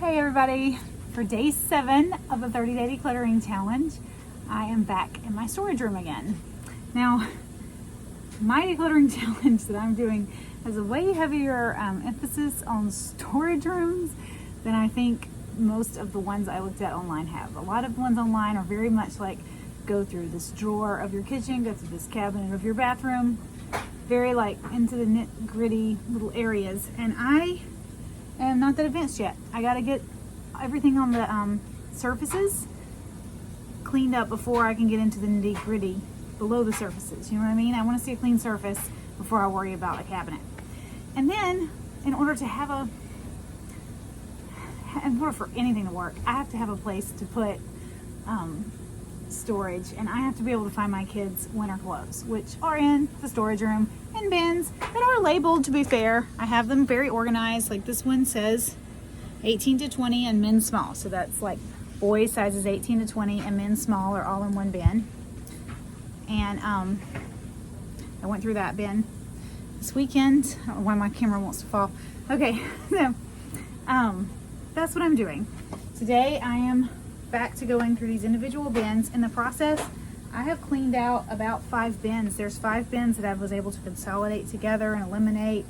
Hey everybody, for day 7 of the 30-day decluttering challenge, I am back in my storage room again. Now, my decluttering challenge that I'm doing has a way heavier emphasis on storage rooms than I think most of the ones I looked at online have. A lot of the ones online are very much like go through this drawer of your kitchen, go through this cabinet of your bathroom, very like into the nitty-gritty little areas, and I am not that advanced yet. I gotta get everything on the surfaces cleaned up before I can get into the nitty-gritty below the surfaces. You know what I mean? I want to see a clean surface before I worry about a cabinet. And then, in order for anything to work, I have to have a place to put storage, and I have to be able to find my kids' winter clothes, which are in the storage room in bins that are labeled. To be fair, I have them very organized. Like this one says 18 to 20 and men's small, so that's like boys sizes 18 to 20 and men's small are all in one bin. And I went through that bin this weekend. I don't know why my camera wants to fall. Okay, so that's what I'm doing today. I am back to going through these individual bins. In the process, I have cleaned out about 5 bins. There's 5 bins that I was able to consolidate together and eliminate,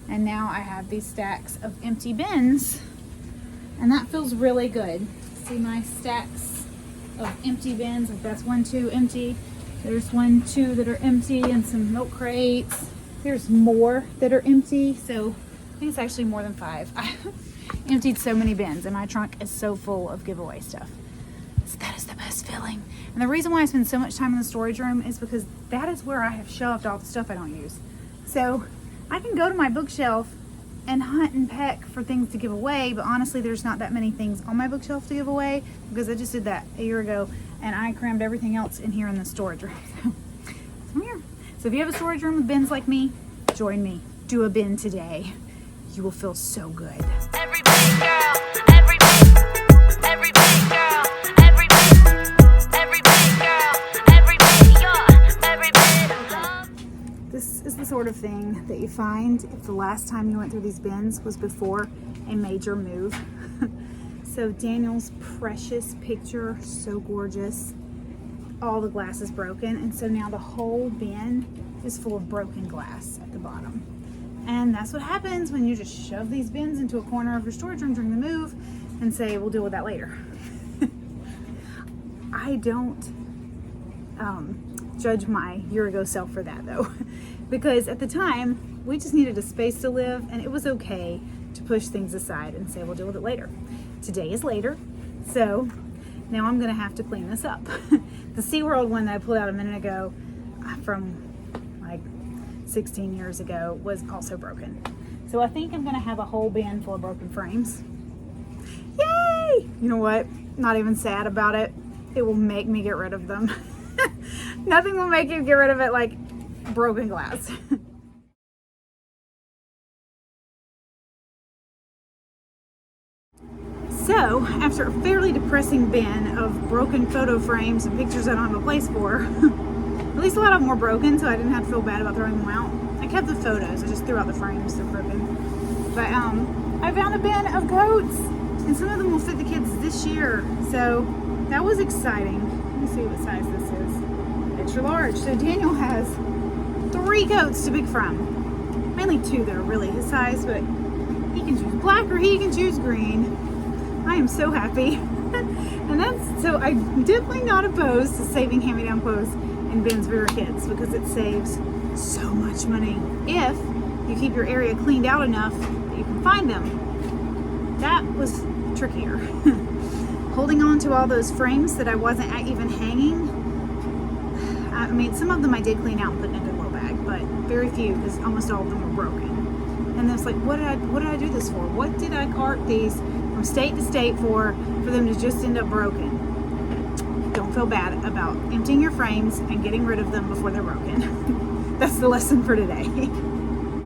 and now I have these stacks of empty bins, and that feels really good. See my stacks of empty bins. That's 1, 2 empty. There's 1, 2 that are empty, and some milk crates. There's more that are empty, so I think it's actually more than 5. I emptied so many bins, and my trunk is so full of giveaway stuff. So that is the best feeling. And the reason why I spend so much time in the storage room is because that is where I have shelved all the stuff I don't use. So I can go to my bookshelf and hunt and peck for things to give away, but honestly there's not that many things on my bookshelf to give away because I just did that a year ago and I crammed everything else in here in the storage room. So I'm here. So if you have a storage room with bins like me, join me. Do a bin today. You will feel so good. Every big girl, every big girl, every big girl, every big love. This is the sort of thing that you find if the last time you went through these bins was before a major move. So Daniel's precious picture, so gorgeous. All the glass is broken, and so now the whole bin is full of broken glass at the bottom. And that's what happens when you just shove these bins into a corner of your storage room during the move and say, we'll deal with that later. I don't judge my year ago self for that though, because at the time we just needed a space to live, and it was okay to push things aside and say we'll deal with it later. Today is later, so now I'm gonna have to clean this up. The SeaWorld one that I pulled out a minute ago from like 16 years ago was also broken. So I think I'm gonna have a whole bin full of broken frames. Yay! You know what? Not even sad about it. It will make me get rid of them. Nothing will make you get rid of it like broken glass. So, after a fairly depressing bin of broken photo frames and pictures I don't have a place for, at least a lot of them were broken, so I didn't have to feel bad about throwing them out. I kept the photos, I just threw out the frames, they're broken. But I found a bin of goats, and some of them will fit the kids this year, so that was exciting. Let me see what size this is. Extra large. So Daniel has 3 goats to pick from. Mainly 2 that are really his size, but he can choose black or he can choose green. I am so happy. And so I'm definitely not opposed to saving hand-me-down clothes in bins for your kids, because it saves so much money if you keep your area cleaned out enough that you can find them. That was trickier. Holding on to all those frames that I wasn't even hanging. I mean, some of them I did clean out and put in a Goodwill bag, but very few, because almost all of them were broken. And it's like, what did I do this for? What did I cart these from state to state for them to just end up broken? Don't feel bad about emptying your frames and getting rid of them before they're broken. That's the lesson for today.